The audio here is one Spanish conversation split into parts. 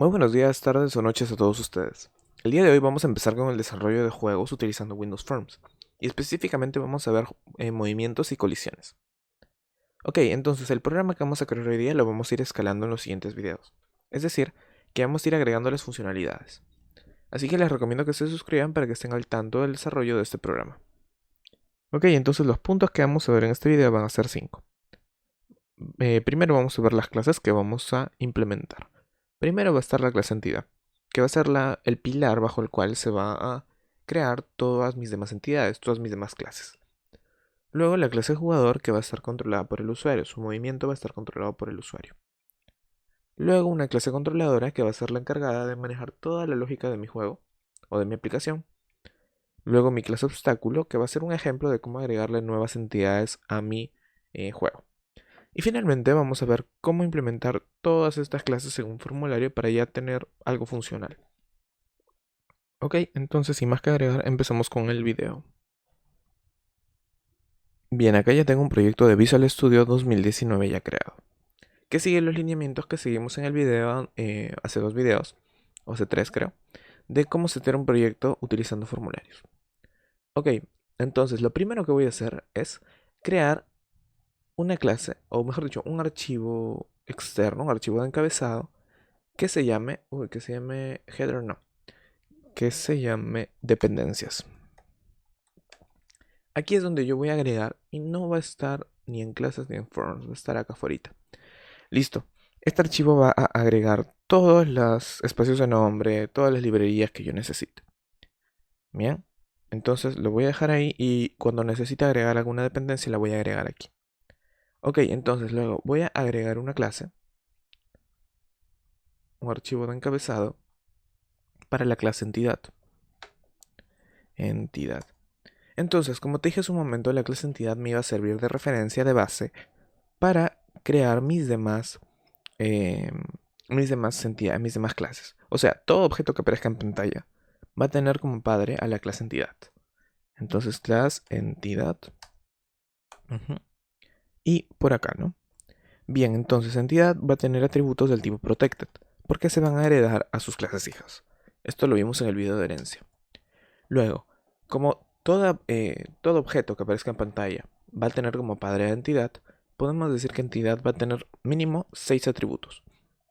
Muy buenos días, tardes o noches a todos ustedes. El día de hoy vamos a empezar con el desarrollo de juegos utilizando Windows Forms, y específicamente vamos a ver movimientos y colisiones. Ok, entonces el programa que vamos a crear hoy día lo vamos a ir escalando en los siguientes videos. Es decir, que vamos a ir agregando las funcionalidades. Así que les recomiendo que se suscriban para que estén al tanto del desarrollo de este programa. Ok, entonces los puntos que vamos a ver en este video van a ser 5. Primero vamos a ver las clases que vamos a implementar. Primero va a estar la clase entidad, que va a ser el pilar bajo el cual se va a crear todas mis demás entidades, todas mis demás clases. Luego la clase jugador, que va a estar controlada por el usuario, su movimiento va a estar controlado por el usuario. Luego una clase controladora, que va a ser la encargada de manejar toda la lógica de mi juego o de mi aplicación. Luego mi clase obstáculo, que va a ser un ejemplo de cómo agregarle nuevas entidades a mi juego. Y finalmente vamos a ver cómo implementar todas estas clases en un formulario para ya tener algo funcional. Ok, entonces sin más que agregar, empezamos con el video. Bien, acá ya tengo un proyecto de Visual Studio 2019 ya creado, que sigue los lineamientos que seguimos en el video hace 2 videos, o hace 3 creo, de cómo setear un proyecto utilizando formularios. Ok, entonces lo primero que voy a hacer es crear una clase, o mejor dicho, un archivo externo, un archivo de encabezado, que se llame header, no, que se llame dependencias. Aquí es donde yo voy a agregar y no va a estar ni en clases ni en forms, va a estar acá afuera. Listo. Este archivo va a agregar todos los espacios de nombre, todas las librerías que yo necesite. Bien. Entonces lo voy a dejar ahí y cuando necesite agregar alguna dependencia la voy a agregar aquí. Ok, entonces luego voy a agregar una clase, un archivo de encabezado para la clase entidad. Entidad. Entonces, como te dije hace un momento, la clase entidad me iba a servir de referencia de base para crear eh, mis demás clases. O sea, todo objeto que aparezca en pantalla va a tener como padre a la clase entidad. Entonces, clase entidad. Ujú. Y por acá, ¿no? Bien, entonces entidad va a tener atributos del tipo protected, porque se van a heredar a sus clases hijas. Esto lo vimos en el video de herencia. Luego, como todo objeto que aparezca en pantalla va a tener como padre a entidad, podemos decir que entidad va a tener mínimo 6 atributos.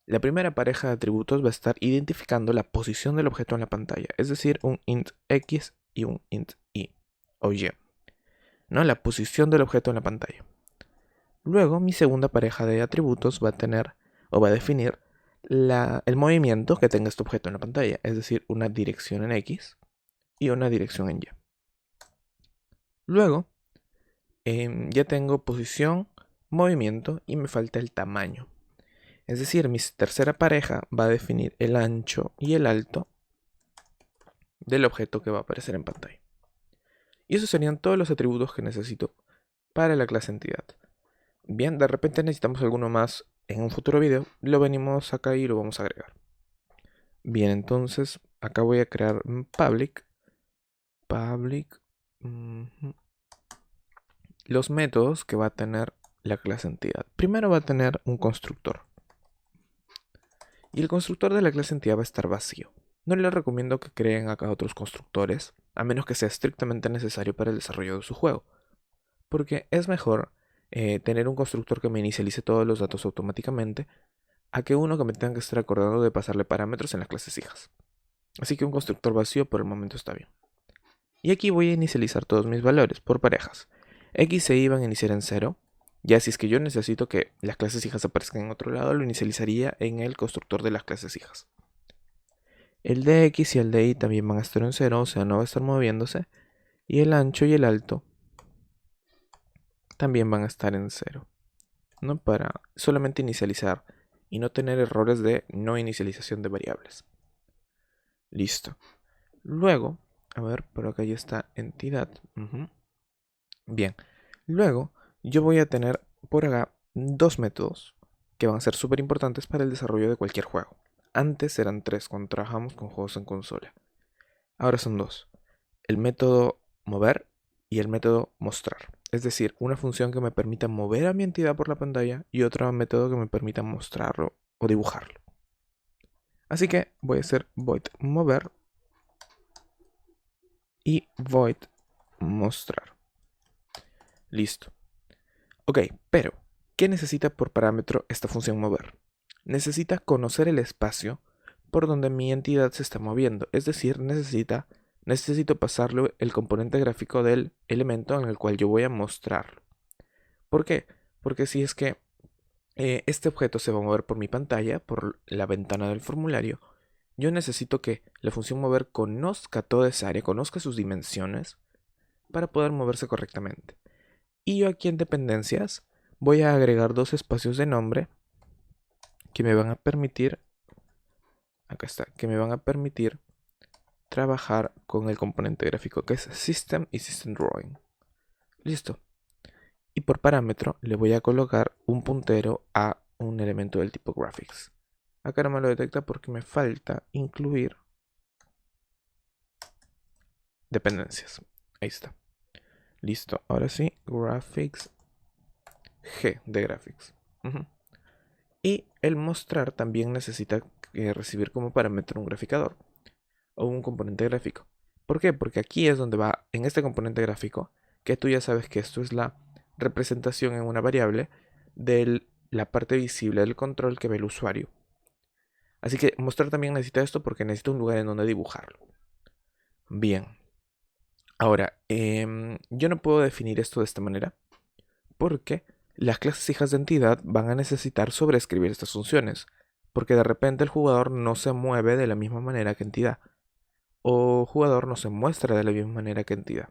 La primera pareja de atributos va a estar identificando la posición del objeto en la pantalla, es decir, un int x y un int y o y, ¿no? La posición del objeto en la pantalla. Luego, mi segunda pareja de atributos va a tener o va a definir el movimiento que tenga este objeto en la pantalla, es decir, una dirección en x y una dirección en y. Luego, ya tengo posición, movimiento y me falta el tamaño. Es decir, mi tercera pareja va a definir el ancho y el alto del objeto que va a aparecer en pantalla. Y esos serían todos los atributos que necesito para la clase entidad. Bien, de repente necesitamos alguno más en un futuro video, lo venimos acá y lo vamos a agregar. Bien, entonces acá voy a crear un public, los métodos que va a tener la clase entidad. Primero va a tener un constructor. Y el constructor de la clase entidad va a estar vacío. No les recomiendo que creen acá otros constructores, a menos que sea estrictamente necesario para el desarrollo de su juego. Porque es mejor tener un constructor que me inicialice todos los datos automáticamente, a que uno que me tenga que estar acordando de pasarle parámetros en las clases hijas. Así que un constructor vacío por el momento está bien. Y aquí voy a inicializar todos mis valores por parejas. X e Y van a iniciar en 0. Ya si es que yo necesito que las clases hijas aparezcan en otro lado, lo inicializaría en el constructor de las clases hijas. El de X y el de Y también van a estar en 0, o sea, no va a estar moviéndose. Y el ancho y el alto también van a estar en 0, ¿no? Para solamente inicializar y no tener errores de no inicialización de variables. Listo. Luego, a ver, por acá ya está entidad. Bien. Luego, yo voy a tener por acá dos métodos que van a ser súper importantes para el desarrollo de cualquier juego. Antes eran tres cuando trabajamos con juegos en consola. Ahora son dos. El método mover y el método mostrar. Es decir, una función que me permita mover a mi entidad por la pantalla y otro método que me permita mostrarlo o dibujarlo. Así que voy a hacer void mover y void mostrar. Listo. Ok, pero ¿qué necesita por parámetro esta función mover? Necesita conocer el espacio por donde mi entidad se está moviendo. Es decir, necesito pasarle el componente gráfico del elemento en el cual yo voy a mostrarlo. ¿Por qué? Porque si es que este objeto se va a mover por mi pantalla, por la ventana del formulario, yo necesito que la función mover conozca toda esa área, conozca sus dimensiones para poder moverse correctamente. Y yo aquí en dependencias voy a agregar dos espacios de nombre que me van a permitir, acá está, que me van a permitir trabajar con el componente gráfico que es System y System Drawing. Listo. Y por parámetro le voy a colocar un puntero a un elemento del tipo Graphics. Acá no me lo detecta porque me falta incluir dependencias. Ahí está. Listo. Ahora sí, Graphics G de Graphics. Y el mostrar también necesita recibir como parámetro un graficador o un componente gráfico. ¿Por qué? Porque aquí es donde va, en este componente gráfico, que tú ya sabes que esto es la representación en una variable de la parte visible del control que ve el usuario. Así que mostrar también necesita esto porque necesita un lugar en donde dibujarlo. Bien. Ahora, yo no puedo definir esto de esta manera porque las clases hijas de entidad van a necesitar sobreescribir estas funciones, porque de repente el jugador no se mueve de la misma manera que entidad, o jugador no se muestra de la misma manera que entidad.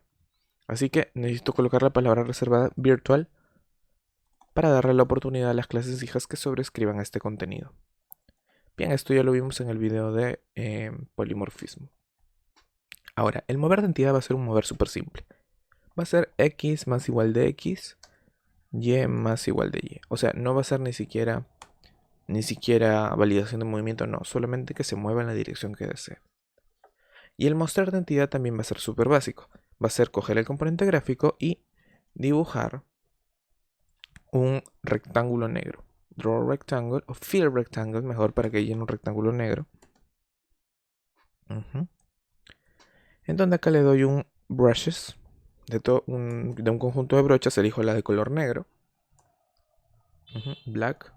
Así que necesito colocar la palabra reservada virtual para darle la oportunidad a las clases hijas que sobreescriban este contenido. Bien, esto ya lo vimos en el video de polimorfismo. Ahora, el mover de entidad va a ser un mover súper simple. Va a ser x más igual de x, y más igual de y. O sea, no va a ser ni siquiera validación de movimiento, no, solamente que se mueva en la dirección que desee. Y el mostrar de entidad también va a ser súper básico. Va a ser coger el componente gráfico y dibujar un rectángulo negro. Draw rectangle o fill rectangle, mejor para que llene un rectángulo negro. En donde acá le doy un brushes. De un conjunto de brochas elijo la de color negro. Black.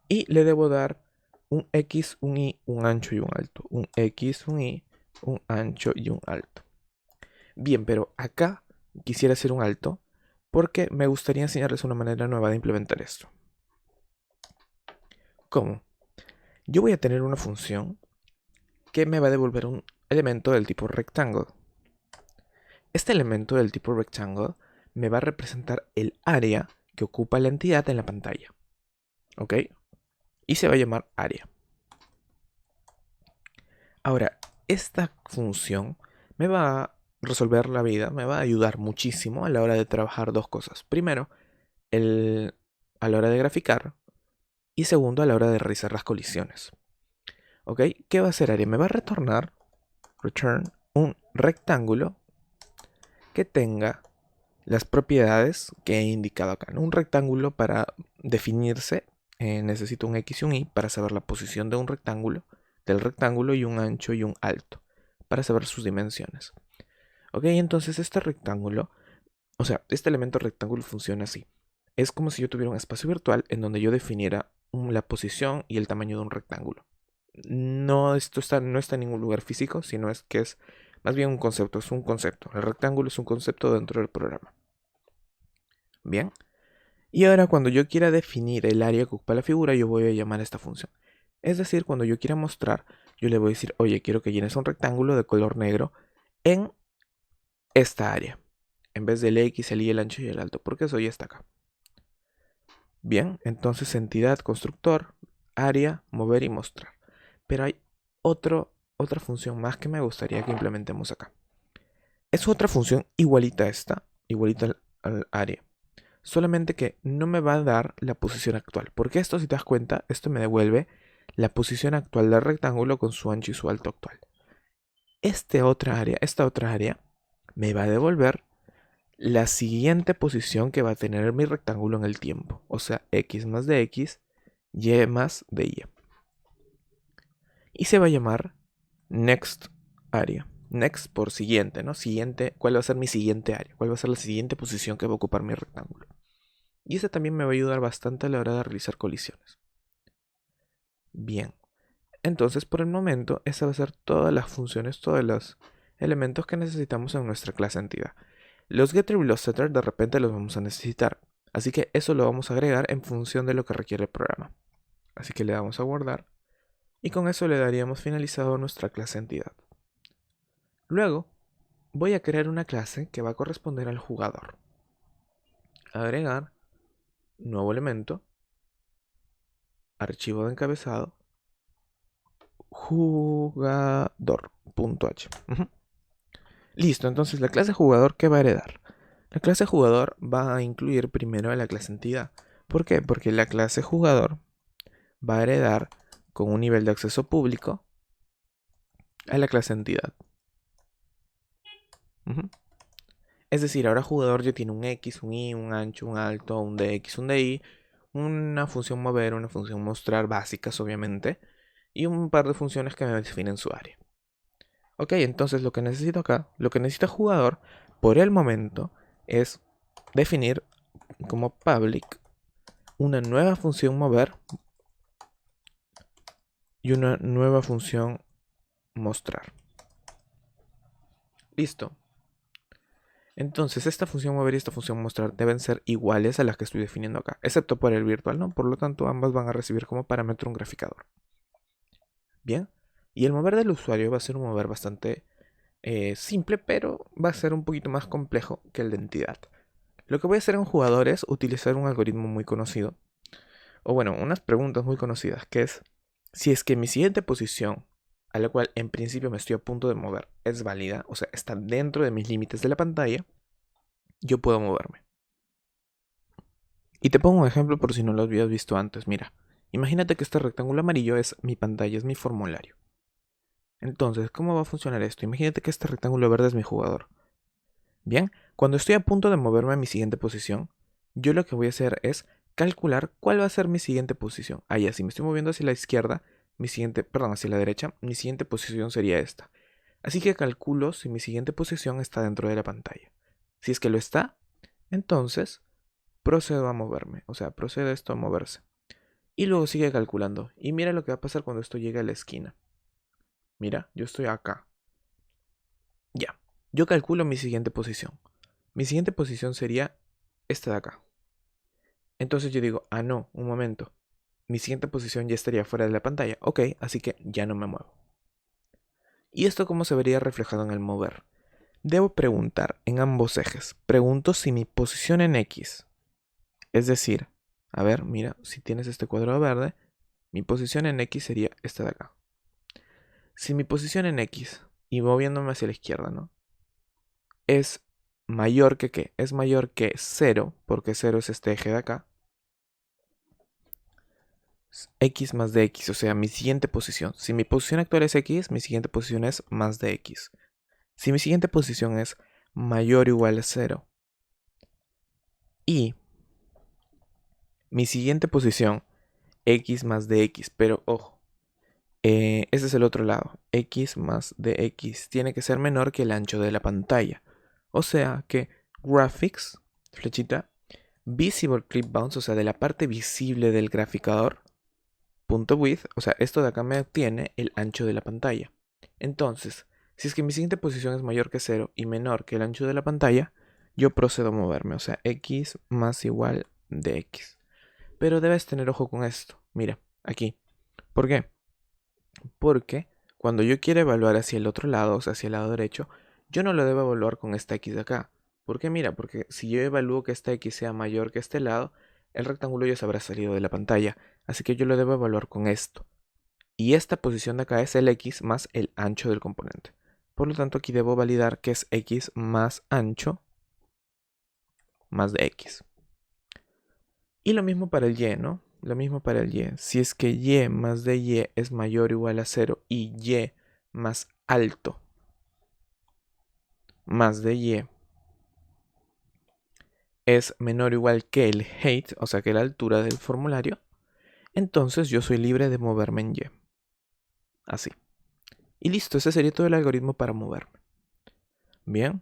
Y le debo dar un X, un Y, un ancho y un alto. Un X, un Y, un ancho y un alto. Bien, pero acá quisiera hacer un alto porque me gustaría enseñarles una manera nueva de implementar esto. ¿Cómo? Yo voy a tener una función que me va a devolver un elemento del tipo rectangle. Este elemento del tipo rectangle me va a representar el área que ocupa la entidad en la pantalla. ¿Ok? Y se va a llamar área. Ahora, esta función me va a resolver la vida, me va a ayudar muchísimo a la hora de trabajar dos cosas. Primero, a la hora de graficar y segundo, a la hora de realizar las colisiones. ¿Ok? ¿Qué va a hacer área? Me va a retornar, return, un rectángulo que tenga las propiedades que he indicado acá. Un rectángulo para definirse, necesito un X y un Y para saber la posición de un rectángulo, del rectángulo y un ancho y un alto, para saber sus dimensiones. Ok, entonces este rectángulo, o sea, este elemento rectángulo funciona así. Es como si yo tuviera un espacio virtual en donde yo definiera la posición y el tamaño de un rectángulo. No, no está en ningún lugar físico, sino es que es más bien un concepto, es un concepto. El rectángulo es un concepto dentro del programa. Bien. Y ahora cuando yo quiera definir el área que ocupa la figura, yo voy a llamar a esta función. Es decir, cuando yo quiera mostrar, yo le voy a decir, oye, quiero que llenes un rectángulo de color negro en esta área. En vez del X, el Y, el ancho y el alto, porque eso ya está acá. Bien, entonces entidad, constructor, área, mover y mostrar. Pero hay otra función más que me gustaría que implementemos acá. Es otra función igualita a esta, igualita al área. Solamente que no me va a dar la posición actual. Porque esto, si te das cuenta, esto me devuelve la posición actual del rectángulo con su ancho y su alto actual. Esta otra área me va a devolver la siguiente posición que va a tener mi rectángulo en el tiempo. O sea, x más de x, y más de y. y se va a llamar next area. Next por siguiente, ¿no? Siguiente, ¿cuál va a ser mi siguiente área? ¿Cuál va a ser la siguiente posición que va a ocupar mi rectángulo? Y eso también me va a ayudar bastante a la hora de realizar colisiones. Bien, entonces por el momento esa va a ser todas las funciones, todos los elementos que necesitamos en nuestra clase entidad. Los getter y los setter de repente los vamos a necesitar, así que eso lo vamos a agregar en función de lo que requiere el programa. Así que le damos a guardar y con eso le daríamos finalizado nuestra clase entidad. Luego voy a crear una clase que va a corresponder al jugador. Agregar, nuevo elemento, archivo de encabezado, jugador.h. Listo, entonces la clase jugador, ¿qué va a heredar? La clase jugador va a incluir primero a la clase entidad. ¿Por qué? Porque la clase jugador va a heredar con un nivel de acceso público a la clase entidad. Es decir, ahora jugador ya tiene un X, un Y, un ancho, un alto, un DX, un DY, una función mover, una función mostrar básicas obviamente, y un par de funciones que me definen su área. Ok, entonces lo que necesito acá, lo que necesita el jugador por el momento es definir como public una nueva función mover y una nueva función mostrar. Listo. Entonces esta función mover y esta función mostrar deben ser iguales a las que estoy definiendo acá, excepto por el virtual, ¿no? Por lo tanto, ambas van a recibir como parámetro un graficador. Bien. Y el mover del usuario va a ser un mover bastante simple, pero va a ser un poquito más complejo que el de entidad. Lo que voy a hacer en jugador es utilizar un algoritmo muy conocido, o bueno, unas preguntas muy conocidas, que es, si es que mi siguiente posición, a la cual en principio me estoy a punto de mover, es válida, o sea, está dentro de mis límites de la pantalla, yo puedo moverme. Y te pongo un ejemplo por si no lo habías visto antes. Mira, imagínate que este rectángulo amarillo es mi pantalla, es mi formulario. Entonces, ¿cómo va a funcionar esto? Imagínate que este rectángulo verde es mi jugador. Bien, cuando estoy a punto de moverme a mi siguiente posición, yo lo que voy a hacer es calcular cuál va a ser mi siguiente posición. Ah, ya, si me estoy moviendo hacia la izquierda, hacia la derecha, mi siguiente posición sería esta. Así que calculo si mi siguiente posición está dentro de la pantalla. Si es que lo está, entonces procedo a moverme. O sea, procede esto a moverse. Y luego sigue calculando. Y mira lo que va a pasar cuando esto llegue a la esquina. Mira, yo estoy acá. Ya. Yo calculo mi siguiente posición. Mi siguiente posición sería esta de acá. Entonces yo digo, ah, no, un momento. Mi siguiente posición ya estaría fuera de la pantalla. Ok, así que ya no me muevo. ¿Y esto cómo se vería reflejado en el mover? Debo preguntar en ambos ejes. Pregunto si mi posición en X, es decir, a ver, mira, si tienes este cuadrado verde, mi posición en X sería esta de acá. Si mi posición en X, y moviéndome hacia la izquierda, ¿no? Es mayor que ¿qué? Es mayor que 0, porque 0 es este eje de acá. X más de X, o sea, mi siguiente posición. Si mi posición actual es X, mi siguiente posición es más de X. Si mi siguiente posición es mayor o igual a 0 y mi siguiente posición X más de X, pero ojo, ese es el otro lado. X más de X tiene que ser menor que el ancho de la pantalla. O sea que graphics, flechita, visible clip bounds, o sea, de la parte visible del graficador, punto width, o sea, esto de acá me obtiene el ancho de la pantalla. Entonces, si es que mi siguiente posición es mayor que 0 y menor que el ancho de la pantalla, yo procedo a moverme, o sea, X más igual de X. Pero debes tener ojo con esto. Mira, aquí. ¿Por qué? Porque cuando yo quiero evaluar hacia el otro lado, o sea, hacia el lado derecho, yo no lo debo evaluar con esta X de acá. ¿Por qué? Mira, porque si yo evalúo que esta X sea mayor que este lado, el rectángulo ya se habrá salido de la pantalla. Así que yo lo debo evaluar con esto. Y esta posición de acá es el X más el ancho del componente. Por lo tanto, aquí debo validar que es X más ancho más de X. Y lo mismo para el Y, ¿no? Lo mismo para el Y. Si es que Y más de Y es mayor o igual a 0 y Y más alto más de Y es menor o igual que el height, o sea que la altura del formulario, entonces yo soy libre de moverme en Y. Así. Y listo, ese sería todo el algoritmo para moverme. Bien.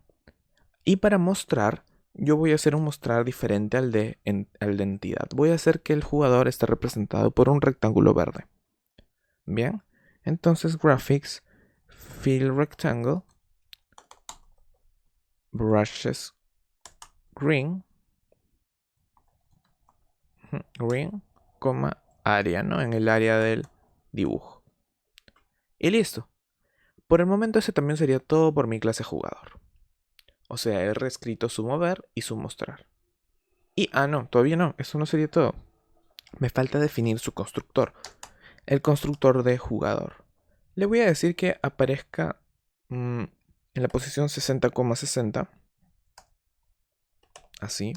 Y para mostrar, yo voy a hacer un mostrar diferente al de entidad. Voy a hacer que el jugador esté representado por un rectángulo verde. Bien. Entonces, graphics, fill rectangle, brushes, green, área, ¿no? En el área del dibujo. Y listo. Por el momento ese también sería todo por mi clase jugador. O sea, he reescrito su mover y su mostrar. Y, no, todavía no, eso no sería todo. Me falta definir su constructor. El constructor de jugador. Le voy a decir que aparezca en la posición 60,60. Así.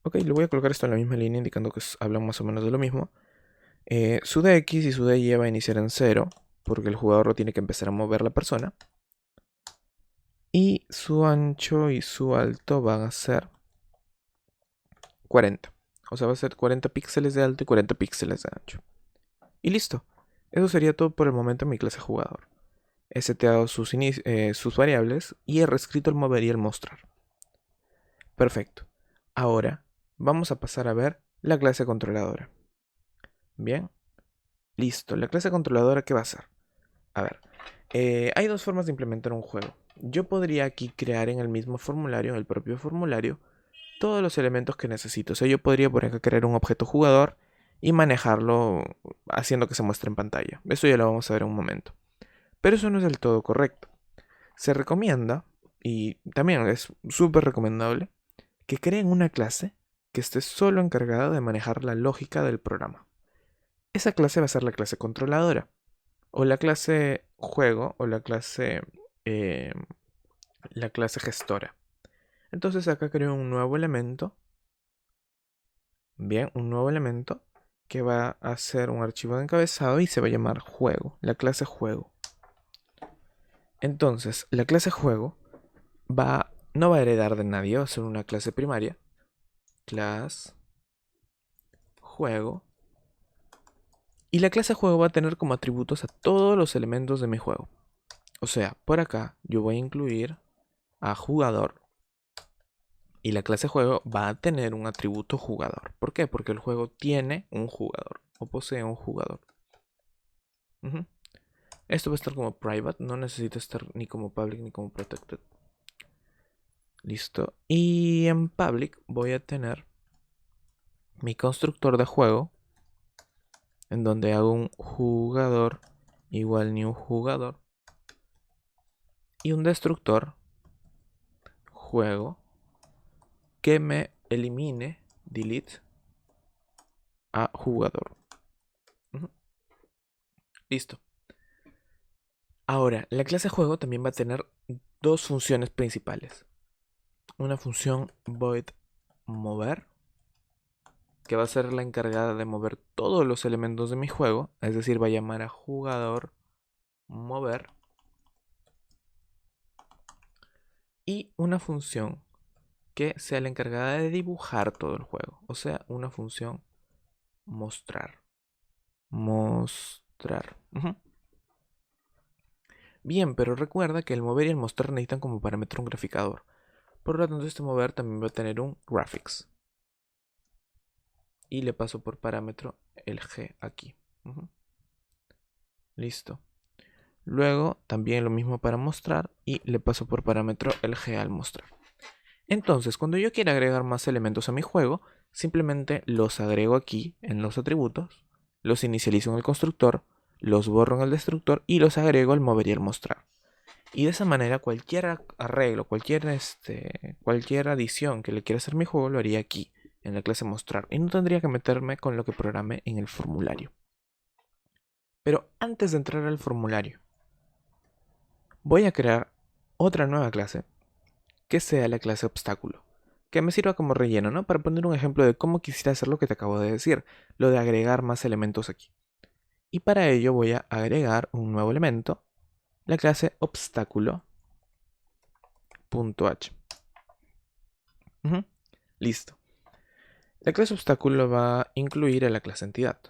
Ok, le voy a colocar esto en la misma línea, indicando que hablan más o menos de lo mismo. Su DX y su DY va a iniciar en 0, porque el jugador lo tiene que empezar a mover la persona. Y su ancho y su alto van a ser 40. O sea, va a ser 40 píxeles de alto y 40 píxeles de ancho. Y listo. Eso sería todo por el momento en mi clase jugador. He seteado sus variables y he reescrito el mover y el mostrar. Perfecto. Ahora vamos a pasar a ver la clase controladora. Bien. Listo. La clase controladora, ¿qué va a hacer? A ver. Hay dos formas de implementar un juego. Yo podría aquí crear en el mismo formulario, en el propio formulario, todos los elementos que necesito. O sea, yo podría por acá crear un objeto jugador y manejarlo haciendo que se muestre en pantalla. Eso ya lo vamos a ver en un momento. Pero eso no es del todo correcto. Se recomienda, y también es súper recomendable, que creen una clase que esté solo encargada de manejar la lógica del programa. Esa clase va a ser la clase controladora, o la clase juego, o eh, la clase gestora. Entonces acá creo un nuevo elemento. Bien, un nuevo elemento que va a ser un archivo de encabezado y se va a llamar juego, la clase juego. Entonces, la clase juego no va a heredar de nadie, va a ser una clase primaria. Class juego. Y la clase juego va a tener como atributos a todos los elementos de mi juego. O sea, por acá yo voy a incluir a jugador. Y la clase juego va a tener un atributo jugador. ¿Por qué? Porque el juego tiene un jugador o posee un jugador. Esto va a estar como private, no necesita estar ni como public ni como protected. Listo. Y en public voy a tener mi constructor de juego, en donde hago un jugador igual new jugador y un destructor juego que me elimine, delete a jugador. Listo. Ahora, la clase juego también va a tener dos funciones principales. Una función void mover, que va a ser la encargada de mover todos los elementos de mi juego, es decir, va a llamar a jugador mover. Y una función que sea la encargada de dibujar todo el juego, o sea, una función mostrar. Mostrar. Bien, pero recuerda que el mover y el mostrar necesitan como parámetro un graficador. Por lo tanto, este mover también va a tener un graphics. Y le paso por parámetro el G aquí. Listo. Luego también lo mismo para mostrar y le paso por parámetro el G al mostrar. Entonces, cuando yo quiera agregar más elementos a mi juego, simplemente los agrego aquí en los atributos, los inicializo en el constructor, los borro en el destructor y los agrego al mover y al mostrar. Y de esa manera cualquier arreglo, cualquier adición que le quiera hacer a mi juego lo haría aquí, en la clase mostrar. Y no tendría que meterme con lo que programé en el formulario. Pero antes de entrar al formulario, voy a crear otra nueva clase que sea la clase obstáculo, que me sirva como relleno, ¿no? Para poner un ejemplo de cómo quisiera hacer lo que te acabo de decir, lo de agregar más elementos aquí. Y para ello voy a agregar un nuevo elemento, la clase obstáculo.h. Listo. La clase obstáculo va a incluir a la clase entidad.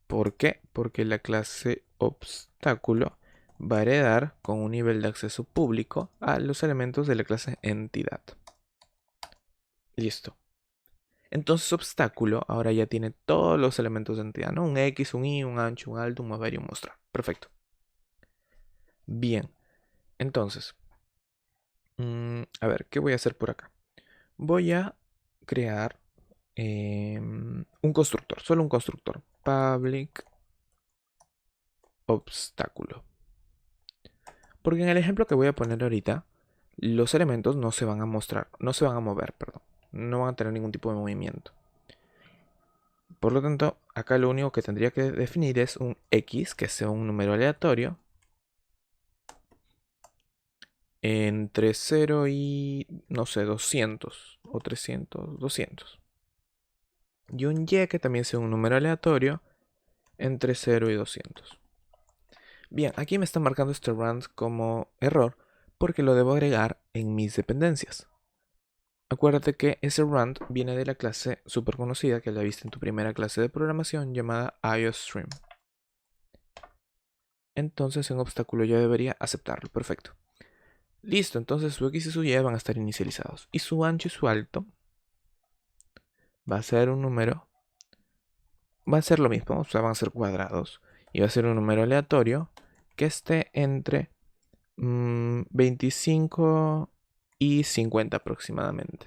¿Por qué? Porque la clase obstáculo va a heredar con un nivel de acceso público a los elementos de la clase entidad. Listo. Entonces obstáculo ahora ya tiene todos los elementos de entidad, ¿no? Un X, un Y, un ancho, un alto, un mover y un mostrar. Perfecto. Bien. Entonces, a ver, ¿qué voy a hacer por acá? Voy a crear un constructor, solo un constructor. Public obstáculo. Porque en el ejemplo que voy a poner ahorita, los elementos no se van a mostrar, no se van a mover, perdón. No van a tener ningún tipo de movimiento. Por lo tanto, acá lo único que tendría que definir es un X, que sea un número aleatorio, entre 0 y, no sé, 200 o 300, 200. Y un Y que también sea un número aleatorio entre 0 y 200. Bien, aquí me está marcando este rand como error porque lo debo agregar en mis dependencias. Acuérdate que ese rand viene de la clase súper conocida que la viste en tu primera clase de programación llamada IOStream. Entonces en obstáculo ya debería aceptarlo. Perfecto. Listo, entonces su X y su Y van a estar inicializados. Y su ancho y su alto va a ser un número. Va a ser lo mismo, o sea, van a ser cuadrados. Y va a ser un número aleatorio que esté entre 25 y 50 aproximadamente.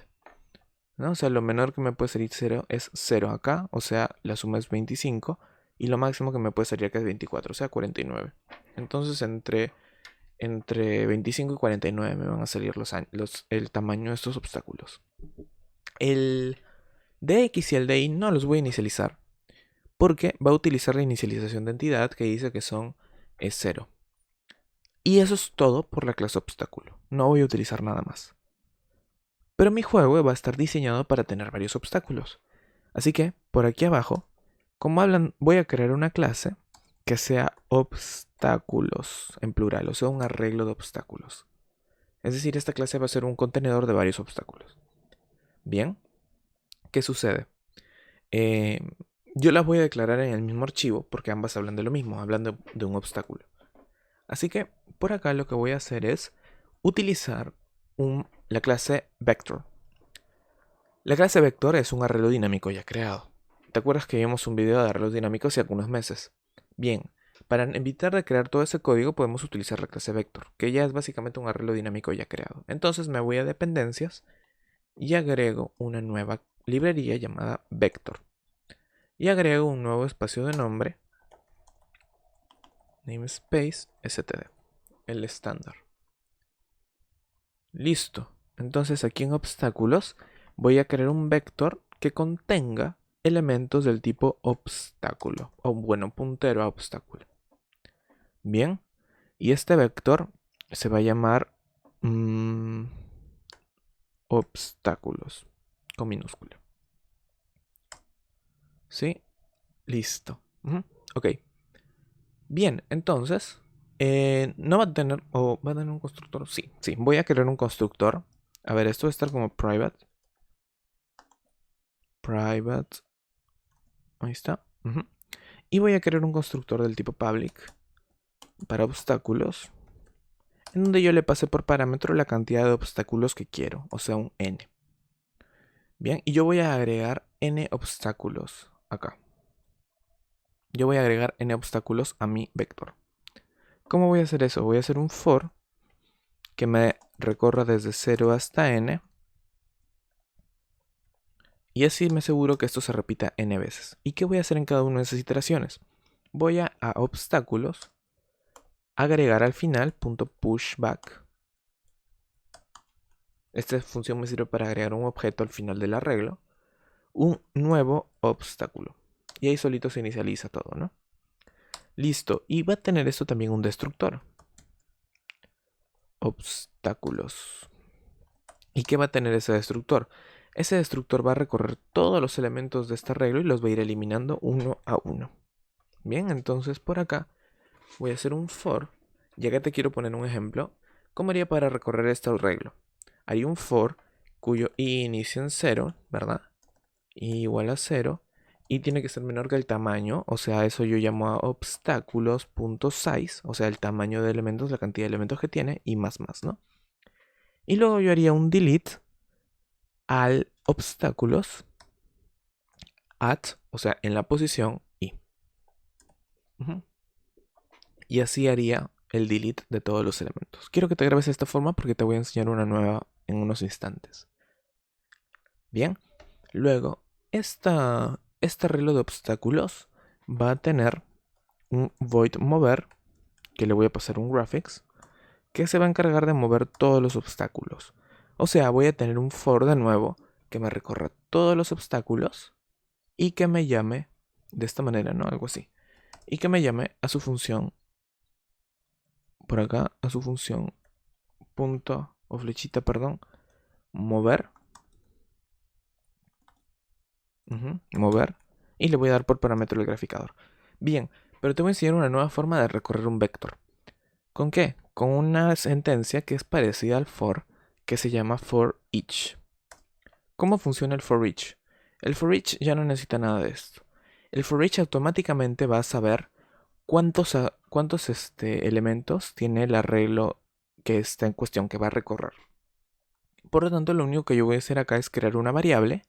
¿No? O sea, lo menor que me puede salir 0 es 0 acá, o sea, la suma es 25. Y lo máximo que me puede salir acá es 24, o sea, 49. Entonces, entre 25 y 49 me van a salir el tamaño de estos obstáculos. El DX y el DY no los voy a inicializar, porque va a utilizar la inicialización de entidad que dice que son 0. Y eso es todo por la clase obstáculo. No voy a utilizar nada más. Pero mi juego va a estar diseñado para tener varios obstáculos. Así que, por aquí abajo, como hablan, voy a crear una clase que sea obstáculos en plural, o sea, un arreglo de obstáculos. Es decir, esta clase va a ser un contenedor de varios obstáculos. Bien, ¿qué sucede? Yo las voy a declarar en el mismo archivo porque ambas hablan de lo mismo, hablan de un obstáculo. Así que por acá lo que voy a hacer es utilizar la clase vector. La clase vector es un arreglo dinámico ya creado. ¿Te acuerdas que vimos un video de arreglos dinámicos hace algunos meses? Bien, para evitar de crear todo ese código podemos utilizar la clase vector, que ya es básicamente un arreglo dinámico ya creado. Entonces me voy a dependencias y agrego una nueva librería llamada vector. Y agrego un nuevo espacio de nombre, namespace std, el estándar. Listo. Entonces aquí en obstáculos voy a crear un vector que contenga elementos del tipo obstáculo, o bueno, puntero a obstáculo. Bien, y este vector se va a llamar obstáculos, con minúscula. ¿Sí? Listo. Ok. Bien, entonces, no va a tener, o va a tener un constructor. Sí, voy a crear un constructor. A ver, esto va a estar como private. Private. Ahí está. Y voy a crear un constructor del tipo public para obstáculos, en donde yo le pase por parámetro la cantidad de obstáculos que quiero, o sea, un n. Bien, y yo voy a agregar n obstáculos acá. Yo voy a agregar n obstáculos a mi vector. ¿Cómo voy a hacer eso? Voy a hacer un for que me recorra desde 0 hasta n. Y así me aseguro que esto se repita n veces. ¿Y qué voy a hacer en cada una de esas iteraciones? Voy a obstáculos, agregar al final .pushback. Esta función me sirve para agregar un objeto al final del arreglo, un nuevo obstáculo. Y ahí solito se inicializa todo, ¿no? Listo. Y va a tener esto también un destructor. Obstáculos. ¿Y qué va a tener ese destructor? Ese destructor va a recorrer todos los elementos de este arreglo y los va a ir eliminando uno a uno. Bien, entonces por acá voy a hacer un for. Y acá te quiero poner un ejemplo. ¿Cómo haría para recorrer este arreglo? Haría un for cuyo i inicia en 0, ¿verdad? I igual a 0. y tiene que ser menor que el tamaño, o sea, eso yo llamo a obstáculos.size, o sea, el tamaño de elementos, la cantidad de elementos que tiene y más, ¿no? Y luego yo haría un delete al obstáculos at, o sea, en la posición y. Y así haría el delete de todos los elementos. Quiero que te grabes de esta forma porque te voy a enseñar una nueva en unos instantes. Bien, luego, este arreglo de obstáculos va a tener un void mover, que le voy a pasar un graphics, que se va a encargar de mover todos los obstáculos. O sea, voy a tener un for de nuevo que me recorra todos los obstáculos y que me llame de esta manera, ¿no? Algo así. Y que me llame a su función, por acá, a su función punto o flechita, perdón, mover. Mover. Y le voy a dar por parámetro el graficador. Bien, pero te voy a enseñar una nueva forma de recorrer un vector. ¿Con qué? Con una sentencia que es parecida al for, que se llama for each. ¿Cómo funciona el for each? El for each ya no necesita nada de esto. El for each automáticamente va a saber cuántos elementos tiene el arreglo que está en cuestión, que va a recorrer. Por lo tanto, lo único que yo voy a hacer acá es crear una variable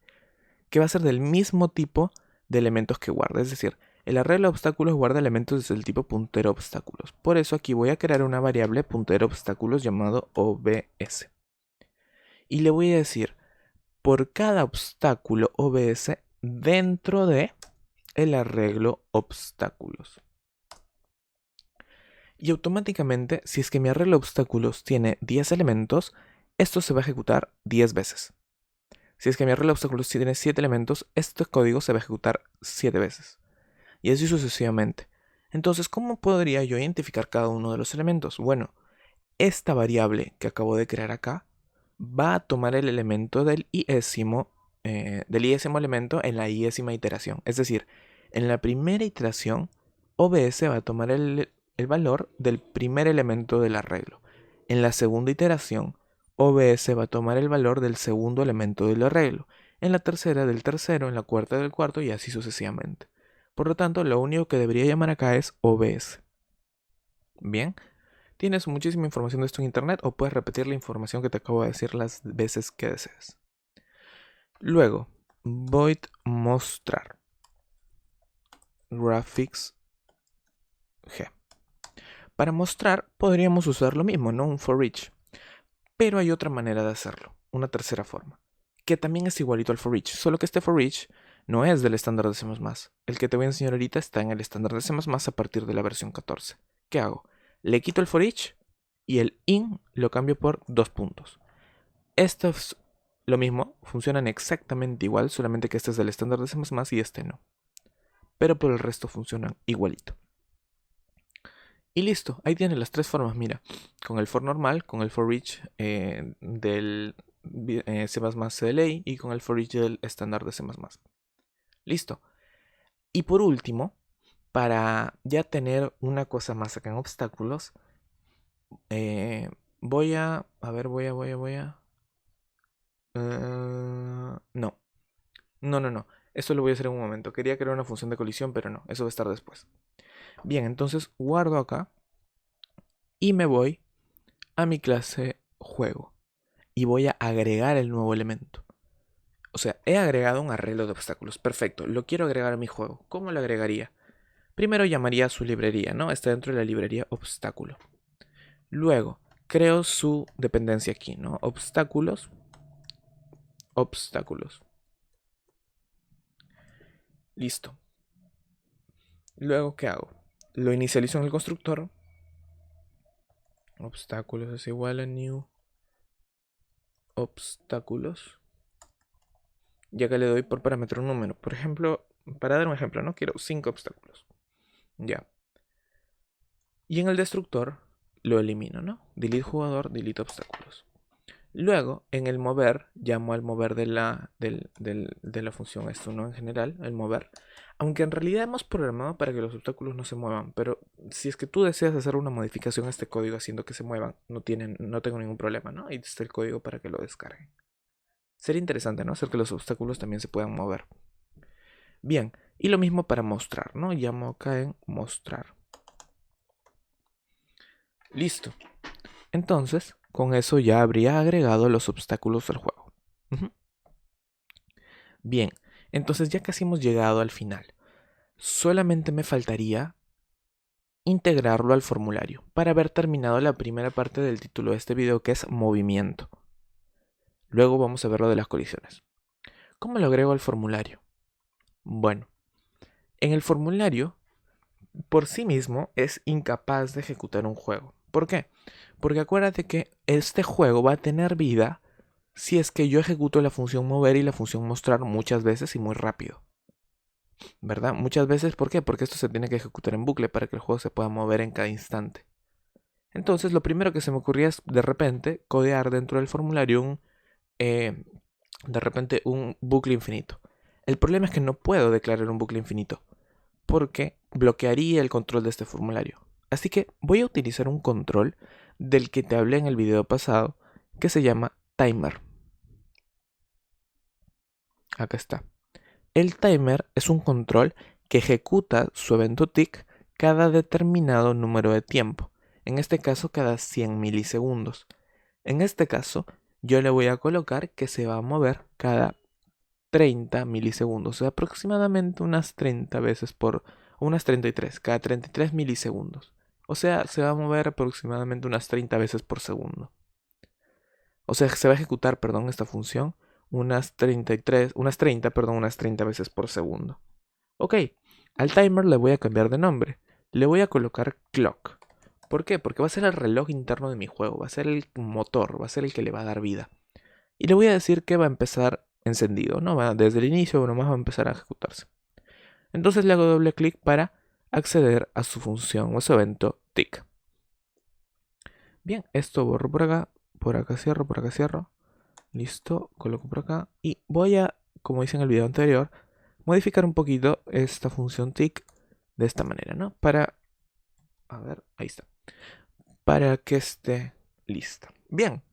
que va a ser del mismo tipo de elementos que guarda. Es decir, el arreglo de obstáculos guarda elementos del tipo puntero obstáculos. Por eso aquí voy a crear una variable puntero obstáculos llamado obs. Y le voy a decir, por cada obstáculo obs dentro de el arreglo obstáculos. Y automáticamente, si es que mi arreglo obstáculos tiene 10 elementos, esto se va a ejecutar 10 veces. Si es que mi arreglo de obstáculos tiene 7 elementos, este código se va a ejecutar 7 veces. Y así sucesivamente. Entonces, ¿cómo podría yo identificar cada uno de los elementos? Bueno, esta variable que acabo de crear acá va a tomar el elemento del iésimo elemento en la iésima iteración. Es decir, en la primera iteración, OBS va a tomar el valor del primer elemento del arreglo. En la segunda iteración, OBS va a tomar el valor del segundo elemento del arreglo. En la tercera del tercero, en la cuarta del cuarto y así sucesivamente. Por lo tanto, lo único que debería llamar acá es OBS. Bien, tienes muchísima información de esto en internet o puedes repetir la información que te acabo de decir las veces que desees. Luego, void mostrar graphics g. Para mostrar podríamos usar lo mismo, ¿no? Un for each. Pero hay otra manera de hacerlo, una tercera forma, que también es igualito al for each, solo que este for each no es del estándar de C++. El que te voy a enseñar ahorita está en el estándar de C++ a partir de la versión 14. ¿Qué hago? Le quito el for each y el in lo cambio por 2 puntos. Esto es lo mismo, funcionan exactamente igual, solamente que este es del estándar de C++ y este no. Pero por el resto funcionan igualito. Y listo, ahí tienes las tres formas, mira. Con el for normal, con el for each del C++ CLI y con el for each del estándar de C++. Listo. Y por último, para ya tener una cosa más acá en obstáculos, voy a... A ver, voy a... No. No. Eso lo voy a hacer en un momento. Quería crear una función de colisión, pero no. Eso va a estar después. Bien, entonces guardo acá. Y me voy a mi clase juego. Y voy a agregar el nuevo elemento. O sea, he agregado un arreglo de obstáculos. Perfecto, lo quiero agregar a mi juego. ¿Cómo lo agregaría? Primero llamaría a su librería, ¿no? Está dentro de la librería obstáculo. Luego, creo su dependencia aquí, ¿no? Obstáculos. Listo. Luego, ¿qué hago? Lo inicializo en el constructor. Obstáculos es igual a new obstáculos. Ya que le doy por parámetro un número. Por ejemplo, para dar un ejemplo, ¿no? Quiero 5 obstáculos. Ya. Y en el destructor lo elimino, ¿no? Delete jugador, delete obstáculos. Luego, en el mover, llamo al mover de la función esto, ¿no? En general, el mover. Aunque en realidad hemos programado para que los obstáculos no se muevan, pero si es que tú deseas hacer una modificación a este código haciendo que se muevan, no tengo ningún problema, ¿no? Ahí está el código para que lo descarguen. Sería interesante, ¿no? Hacer que los obstáculos también se puedan mover. Bien, Y lo mismo para mostrar, ¿no? Llamo acá en mostrar. Listo. Entonces, con eso ya habría agregado los obstáculos al juego. Bien, entonces ya casi hemos llegado al final. Solamente me faltaría integrarlo al formulario para haber terminado la primera parte del título de este video, que es movimiento. Luego vamos a ver lo de las colisiones. ¿Cómo lo agrego al formulario? Bueno, en el formulario por sí mismo es incapaz de ejecutar un juego. ¿Por qué? Porque acuérdate que este juego va a tener vida si es que yo ejecuto la función mover y la función mostrar muchas veces y muy rápido. ¿Verdad? Muchas veces, ¿por qué? Porque esto se tiene que ejecutar en bucle para que el juego se pueda mover en cada instante. Entonces, lo primero que se me ocurría es de repente codear dentro del formulario un bucle infinito. El problema es que no puedo declarar un bucle infinito porque bloquearía el control de este formulario. Así que voy a utilizar un control del que te hablé en el video pasado que se llama timer. Acá está. El timer es un control que ejecuta su evento tick cada determinado número de tiempo, en este caso cada 100 milisegundos. En este caso, yo le voy a colocar que se va a mover cada 30 milisegundos, o sea, aproximadamente unas 30 veces unas 33, cada 33 milisegundos. O sea, se va a mover aproximadamente unas 30 veces por segundo. O sea, se va a ejecutar, perdón, esta función unas 30 veces por segundo. Ok, al timer le voy a cambiar de nombre. Le voy a colocar clock. ¿Por qué? Porque va a ser el reloj interno de mi juego, va a ser el motor, va a ser el que le va a dar vida. Y le voy a decir que va a empezar encendido, ¿no? Desde el inicio nomás va a empezar a ejecutarse. Entonces le hago doble clic para acceder a su función o su evento tick. Bien, esto borro por acá cierro. Listo, coloco por acá y voy a, como hice en el video anterior, modificar un poquito esta función tick de esta manera, ¿no? A ver, ahí está. Para que esté lista. Bien.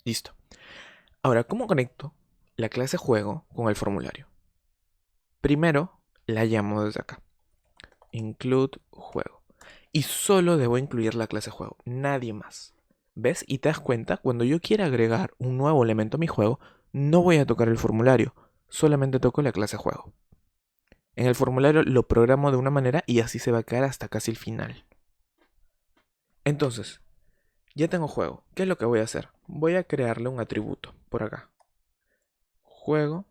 Listo. Ahora, ¿cómo conecto la clase juego con el formulario? Primero, la llamo desde acá. Include juego. Y solo debo incluir la clase juego, nadie más. ¿Ves? Y te das cuenta, cuando yo quiera agregar un nuevo elemento a mi juego, no voy a tocar el formulario, solamente toco la clase juego. En el formulario lo programo de una manera y así se va a quedar hasta casi el final. Entonces, ya tengo juego. ¿Qué es lo que voy a hacer? Voy a crearle un atributo por acá. Juego.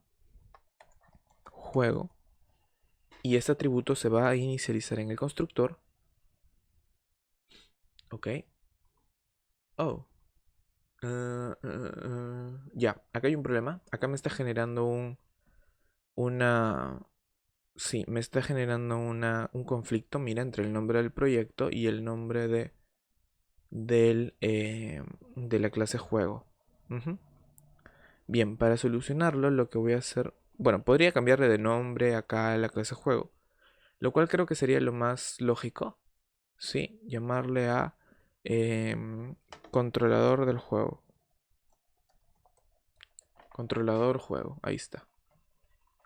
Y este atributo se va a inicializar en el constructor. Ok. Oh. Ya, acá hay un problema. Acá me está generando Sí, me está generando un conflicto, mira, entre el nombre del proyecto y el nombre de la clase juego. Bien, para solucionarlo lo que voy a hacer... Bueno, podría cambiarle de nombre acá a la clase juego, lo cual creo que sería lo más lógico. Sí, llamarle a controlador del juego. Controlador juego, ahí está.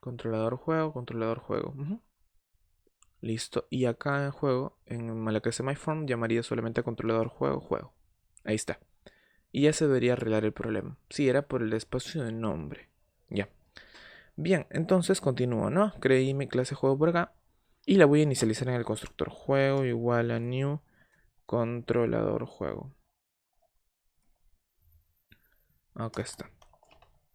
Controlador juego. Listo. Y acá en juego, en la clase myForm, llamaría solamente a controlador juego. Ahí está. Y ya se debería arreglar el problema. Sí, era por el espacio de nombre. Ya. Bien, entonces continúo, ¿no? Creí mi clase juego por acá. Y la voy a inicializar en el constructor juego igual a new controlador juego. Acá está.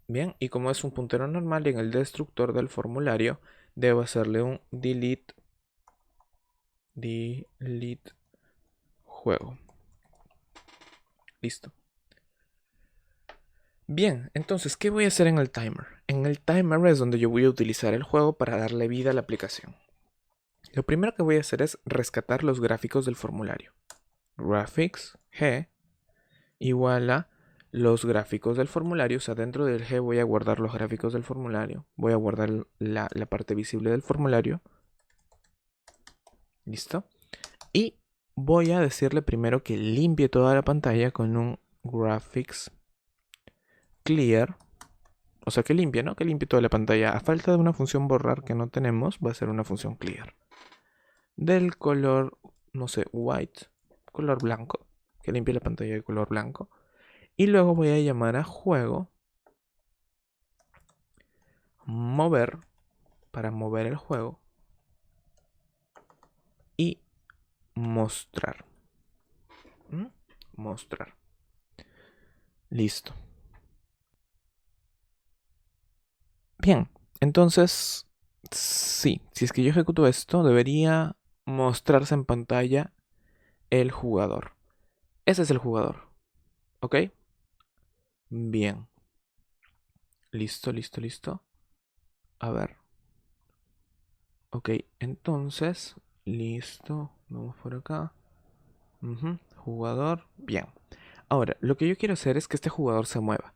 Bien, y como es un puntero normal, en el destructor del formulario debo hacerle un delete juego. Listo. Bien, entonces, ¿qué voy a hacer en el timer? En el timer es donde yo voy a utilizar el juego para darle vida a la aplicación. Lo primero que voy a hacer es rescatar los gráficos del formulario. Graphics G igual a los gráficos del formulario. O sea, dentro del G voy a guardar los gráficos del formulario. Voy a guardar la parte visible del formulario. Listo. Y voy a decirle primero que limpie toda la pantalla con un graphics clear O sea, que limpie, ¿no? Que limpie toda la pantalla. A falta de una función borrar que no tenemos, va a ser una función clear. Del color, no sé, white, color blanco. Que limpie la pantalla de color blanco. Y luego voy a llamar a juego. Mover. Para mover el juego. Y mostrar. Mostrar. Listo. Bien, entonces, sí, si es que yo ejecuto esto, debería mostrarse en pantalla el jugador. Ese es el jugador, ¿ok? Bien. Listo, listo, listo. A ver. Ok, entonces, listo. Vamos por acá. Jugador, bien. Ahora, lo que yo quiero hacer es que este jugador se mueva.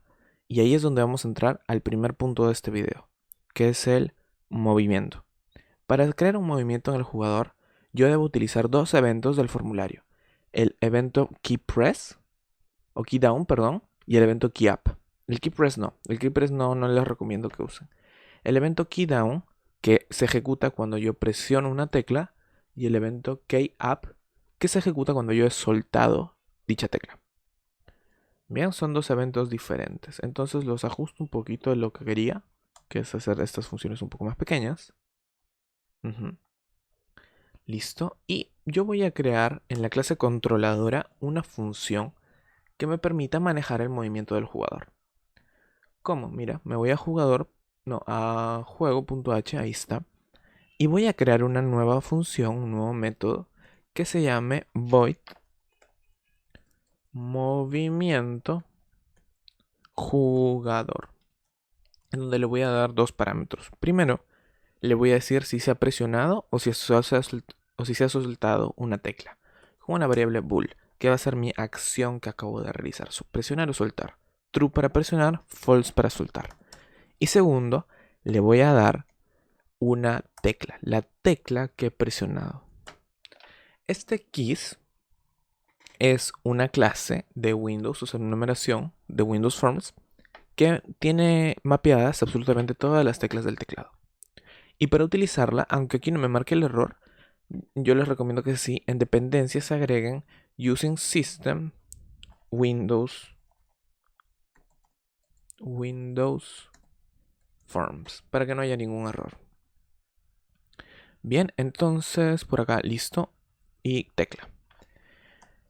Y ahí es donde vamos a entrar al primer punto de este video, que es el movimiento. Para crear un movimiento en el jugador, yo debo utilizar dos eventos del formulario. El evento keyPress, o keyDown, perdón, y el evento keyUp. El keyPress no les recomiendo que usen. El evento keyDown, que se ejecuta cuando yo presiono una tecla, y el evento keyUp, que se ejecuta cuando yo he soltado dicha tecla. Bien, son dos eventos diferentes. Entonces los ajusto un poquito de lo que quería, que es hacer estas funciones un poco más pequeñas. Listo. Y yo voy a crear en la clase controladora una función que me permita manejar el movimiento del jugador. ¿Cómo? Mira, me voy a a juego.h, ahí está. Y voy a crear una nueva función, un nuevo método que se llame void movimiento jugador, en donde le voy a dar dos parámetros. Primero, le voy a decir si se ha presionado o si se ha soltado una tecla, con una variable bool, que va a ser mi acción que acabo de realizar, presionar o soltar. True para presionar, false para soltar. Y segundo, le voy a dar una tecla, la tecla que he presionado. Este keys es una clase de Windows, o sea, una numeración de Windows Forms, que tiene mapeadas absolutamente todas las teclas del teclado. Y para utilizarla, aunque aquí no me marque el error, yo les recomiendo que sí, en dependencias se agreguen using system Windows Forms, para que no haya ningún error. Bien, entonces por acá, listo, y tecla.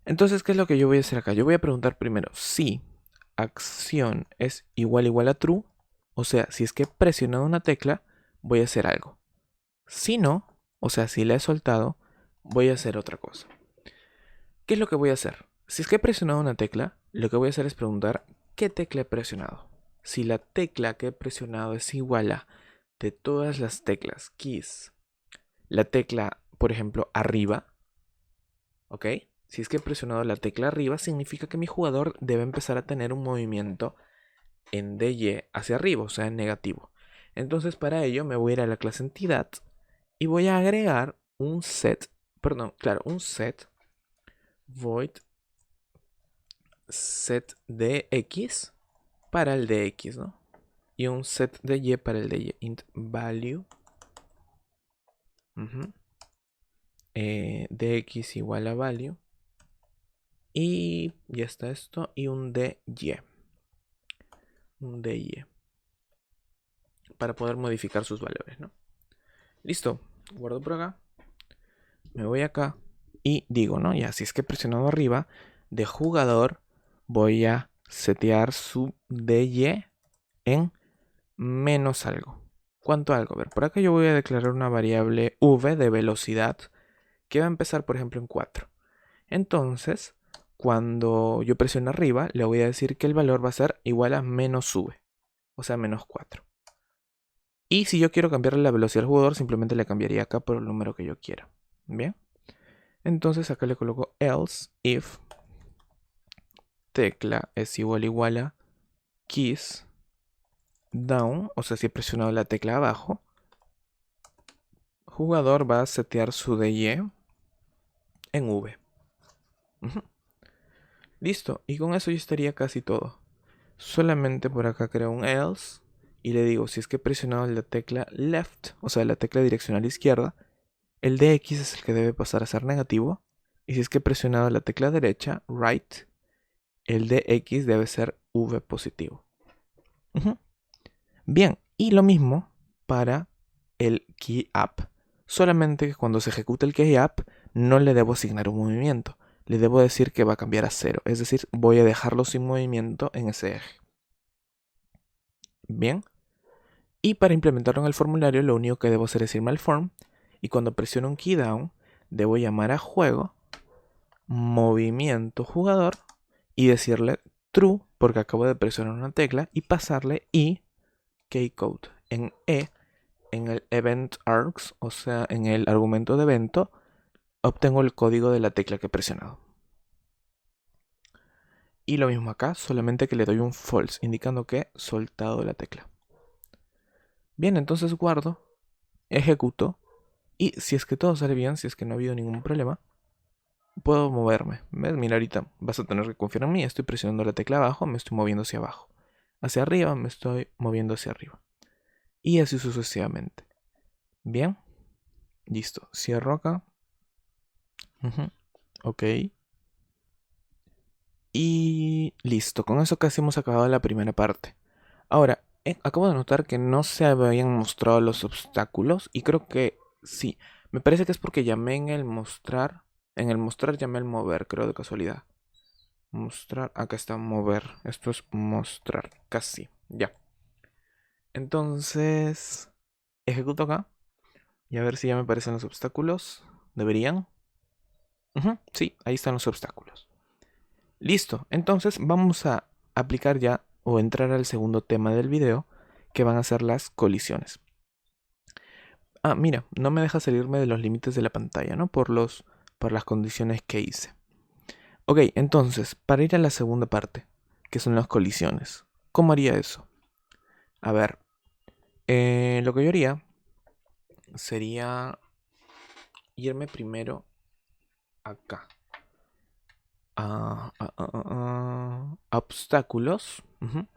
Entonces, ¿qué es lo que yo voy a hacer acá? Yo voy a preguntar primero si acción es igual a true, o sea, si es que he presionado una tecla, voy a hacer algo. Si no, o sea, si la he soltado, voy a hacer otra cosa. ¿Qué es lo que voy a hacer? Si es que he presionado una tecla, lo que voy a hacer es preguntar qué tecla he presionado. Si la tecla que he presionado es igual a de todas las teclas keys, la tecla, por ejemplo, arriba, ¿ok? Si es que he presionado la tecla arriba, significa que mi jugador debe empezar a tener un movimiento en DY hacia arriba, o sea, en negativo. Entonces, para ello me voy a ir a la clase entidad y voy a agregar un set void set de x para el de x, ¿no? Y un set de y para el de y, int value de x igual a value, y ya está esto, y un dy, para poder modificar sus valores, ¿no? Listo, guardo por acá, me voy acá y digo, ¿no? Ya, si es que he presionado arriba, de jugador voy a setear su dy en menos algo. ¿Cuánto algo? A ver, por acá yo voy a declarar una variable v de velocidad que va a empezar, por ejemplo, en 4. Entonces, cuando yo presione arriba, le voy a decir que el valor va a ser igual a menos v, o sea, menos 4. Y si yo quiero cambiarle la velocidad al jugador, simplemente le cambiaría acá por el número que yo quiera. Bien. Entonces acá le coloco else if tecla es igual a keys down, o sea, si he presionado la tecla abajo, jugador va a setear su dy en v. Listo, y con eso ya estaría casi todo. Solamente por acá creo un else y le digo, si es que he presionado la tecla left, o sea, la tecla direccional izquierda, el DX es el que debe pasar a ser negativo. Y si es que he presionado la tecla derecha, right, el DX debe ser V positivo. Bien, y lo mismo para el key up. Solamente que cuando se ejecute el key up, no le debo asignar un movimiento. Le debo decir que va a cambiar a 0. Es decir, voy a dejarlo sin movimiento en ese eje. Bien. Y para implementarlo en el formulario, lo único que debo hacer es irme al form. Y cuando presiono un key down, debo llamar a juego, movimiento jugador, y decirle true, porque acabo de presionar una tecla, y pasarle i keycode. En E, en el event args, o sea, en el argumento de evento, obtengo el código de la tecla que he presionado. Y lo mismo acá, solamente que le doy un false, indicando que he soltado la tecla. Bien, entonces guardo, ejecuto, y si es que todo sale bien, si es que no ha habido ningún problema, puedo moverme. ¿Ves? Mira, ahorita vas a tener que confiar en mí, estoy presionando la tecla abajo, me estoy moviendo hacia abajo. Hacia arriba, me estoy moviendo hacia arriba. Y así sucesivamente. Bien, listo, cierro acá. Ok. Y listo, con eso casi hemos acabado la primera parte. Ahora, acabo de notar que no se habían mostrado los obstáculos y creo que sí. Me parece que es porque llamé en el mostrar. En el mostrar llamé el mover, creo de casualidad. Mostrar, acá está mover. Esto es mostrar, casi, ya. Entonces, ejecuto acá y a ver si ya me aparecen los obstáculos. ¿Deberían? Sí, ahí están los obstáculos. Listo, entonces vamos a aplicar ya o entrar al segundo tema del video, que van a ser las colisiones. Ah, mira, no me deja salirme de los límites de la pantalla, ¿no? Por las condiciones que hice. Ok, entonces, para ir a la segunda parte, que son las colisiones, ¿cómo haría eso? A ver, lo que yo haría sería irme primero acá. A obstáculos.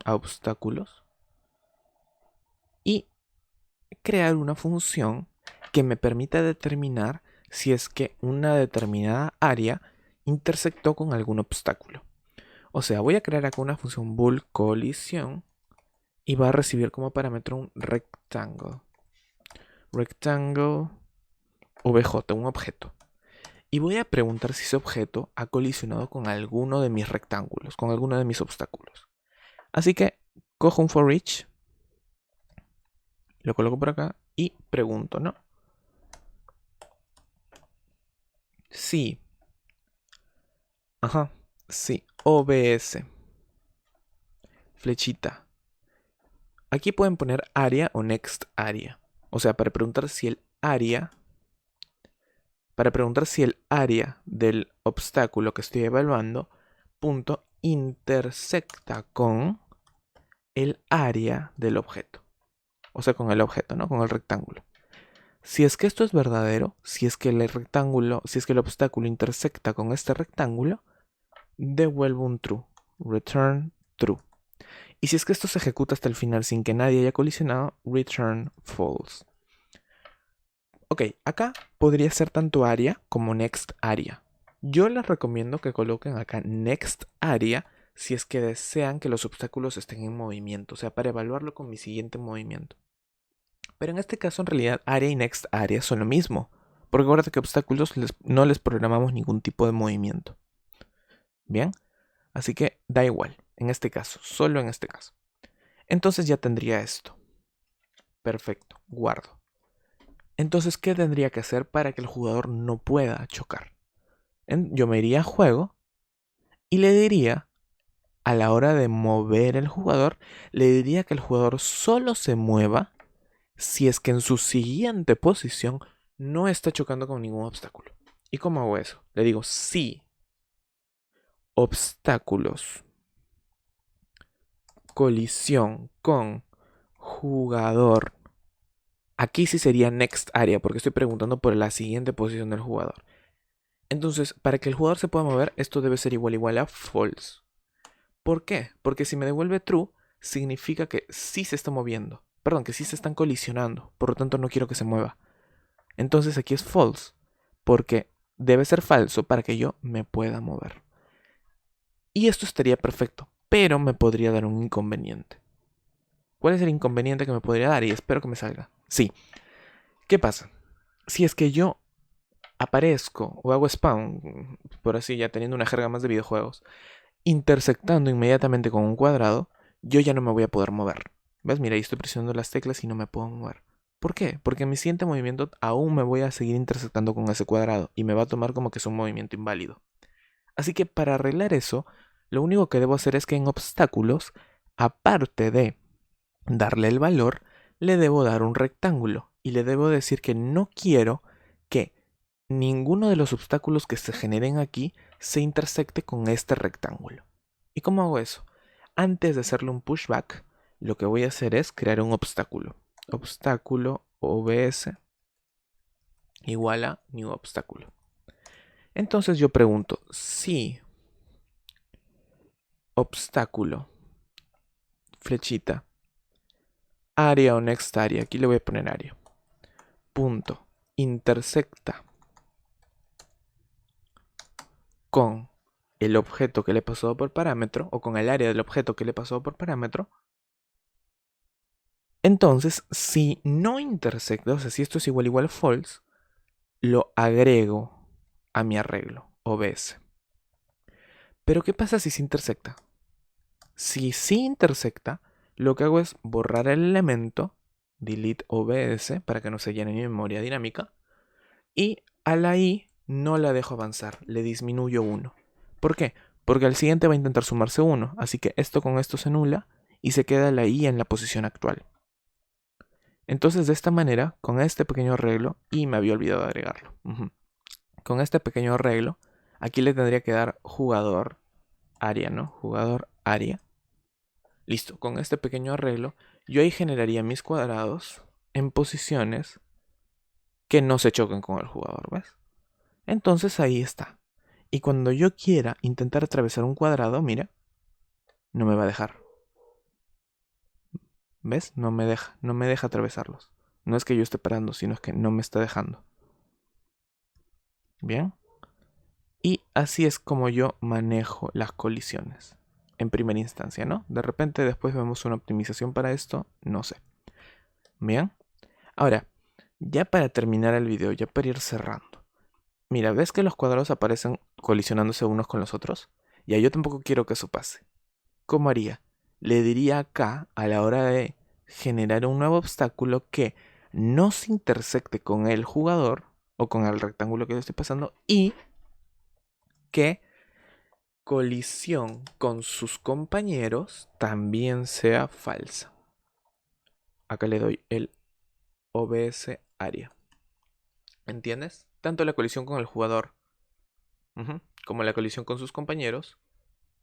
A obstáculos. Y crear una función que me permita determinar si es que una determinada área intersectó con algún obstáculo. O sea, voy a crear acá una función bool colisión y va a recibir como parámetro un rectangle. Rectangle VJ, un objeto. Y voy a preguntar si ese objeto ha colisionado con alguno de mis rectángulos, con alguno de mis obstáculos. Así que cojo un for each, lo coloco por acá y pregunto, ¿no? Sí. Ajá. Sí. OBS. Flechita. Aquí pueden poner área o next área. O sea, para preguntar si el área. Para preguntar si el área del obstáculo que estoy evaluando, punto, intersecta con el área del objeto. O sea, con el objeto, ¿no? Con el rectángulo. Si es que esto es verdadero, si es que el rectángulo, si es que el obstáculo intersecta con este rectángulo, devuelvo un true. Return true. Y si es que esto se ejecuta hasta el final sin que nadie haya colisionado, return false. Ok, acá podría ser tanto área como next área. Yo les recomiendo que coloquen acá next área si es que desean que los obstáculos estén en movimiento, o sea, para evaluarlo con mi siguiente movimiento. Pero en este caso, en realidad, área y next área son lo mismo, porque acuérdate que obstáculos no les programamos ningún tipo de movimiento. Bien, así que da igual, en este caso, solo en este caso. Entonces ya tendría esto. Perfecto, guardo. Entonces, ¿qué tendría que hacer para que el jugador no pueda chocar? Yo me iría a juego y le diría, a la hora de mover el jugador, le diría que el jugador solo se mueva si es que en su siguiente posición no está chocando con ningún obstáculo. ¿Y cómo hago eso? Le digo, si obstáculos, colisión con jugador. Aquí sí sería next area porque estoy preguntando por la siguiente posición del jugador. Entonces, para que el jugador se pueda mover, esto debe ser igual a false. ¿Por qué? Porque si me devuelve true, significa que sí se está moviendo. Perdón, que sí se están colisionando. Por lo tanto, no quiero que se mueva. Entonces aquí es false, porque debe ser falso para que yo me pueda mover. Y esto estaría perfecto, pero me podría dar un inconveniente. ¿Cuál es el inconveniente que me podría dar? Y espero que me salga. Sí. ¿Qué pasa? Si es que yo aparezco o hago spawn, por así ya teniendo una jerga más de videojuegos, intersectando inmediatamente con un cuadrado, yo ya no me voy a poder mover. ¿Ves? Mira, ahí estoy presionando las teclas y no me puedo mover. ¿Por qué? Porque en mi siguiente movimiento aún me voy a seguir intersectando con ese cuadrado y me va a tomar como que es un movimiento inválido. Así que para arreglar eso, lo único que debo hacer es que en obstáculos, aparte de darle el valor, le debo dar un rectángulo y le debo decir que no quiero que ninguno de los obstáculos que se generen aquí se intersecte con este rectángulo. ¿Y cómo hago eso? Antes de hacerle un pushback, lo que voy a hacer es crear un obstáculo. Obstáculo OBS igual a new obstáculo. Entonces yo pregunto, si obstáculo, flechita, área o next area, aquí le voy a poner área, punto, intersecta con el objeto que le he pasado por parámetro, o con el área del objeto que le he pasado por parámetro, entonces si no intersecta, o sea, si esto es igual false, lo agrego a mi arreglo, OBS. Pero ¿qué pasa si se intersecta? Si sí intersecta, lo que hago es borrar el elemento, delete OBS, para que no se llene mi memoria dinámica, y a la i no la dejo avanzar, le disminuyo 1. ¿Por qué? Porque al siguiente va a intentar sumarse 1, así que esto con esto se anula y se queda la i en la posición actual. Entonces de esta manera, con este pequeño arreglo, y me había olvidado de agregarlo, con este pequeño arreglo, aquí le tendría que dar jugador área, ¿no? Jugador área. Listo, con este pequeño arreglo, yo ahí generaría mis cuadrados en posiciones que no se choquen con el jugador, ¿ves? Entonces ahí está. Y cuando yo quiera intentar atravesar un cuadrado, mira, no me va a dejar. ¿Ves? No me deja atravesarlos. No es que yo esté parando, sino es que no me está dejando. Bien. Y así es como yo manejo las colisiones. En primera instancia, ¿no? De repente después vemos una optimización para esto, no sé. Bien. Ahora, ya para terminar el video, ya para ir cerrando. Mira, ¿ves que los cuadrados aparecen colisionándose unos con los otros? Ya, yo tampoco quiero que eso pase. ¿Cómo haría? Le diría acá, a la hora de generar un nuevo obstáculo, que no se intersecte con el jugador o con el rectángulo que yo estoy pasando y que colisión con sus compañeros también sea falsa. Acá le doy el OBS área. ¿Entiendes? Tanto la colisión con el jugador como la colisión con sus compañeros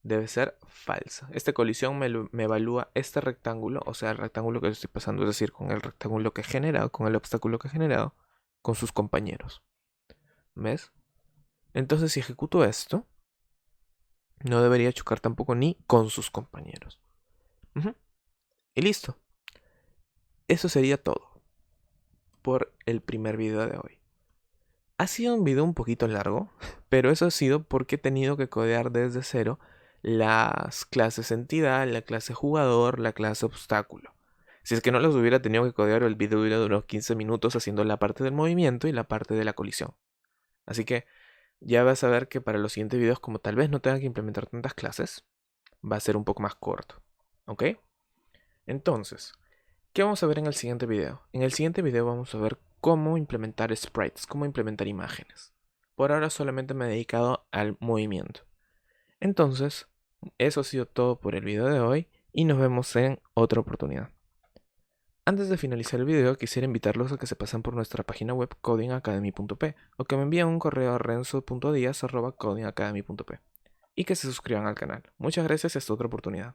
debe ser falsa. Esta colisión me evalúa este rectángulo, o sea, el rectángulo que yo estoy pasando, es decir, con el rectángulo que he generado, con el obstáculo que he generado, con sus compañeros. ¿Ves? Entonces, si ejecuto esto, no debería chocar tampoco ni con sus compañeros. Y listo. Eso sería todo por el primer video de hoy. Ha sido un video un poquito largo, pero eso ha sido porque he tenido que codear desde cero las clases entidad, la clase jugador, la clase obstáculo. Si es que no los hubiera tenido que codear, el video hubiera durado 15 minutos haciendo la parte del movimiento y la parte de la colisión. Así que ya vas a ver que para los siguientes videos, como tal vez no tenga que implementar tantas clases, va a ser un poco más corto. ¿Ok? Entonces, ¿qué vamos a ver en el siguiente video? En el siguiente video vamos a ver cómo implementar sprites, cómo implementar imágenes. Por ahora solamente me he dedicado al movimiento. Entonces, eso ha sido todo por el video de hoy y nos vemos en otra oportunidad. Antes de finalizar el video, quisiera invitarlos a que se pasen por nuestra página web codingacademy.p o que me envíen un correo a renzo.diaz@codingacademy.p y que se suscriban al canal. Muchas gracias y hasta otra oportunidad.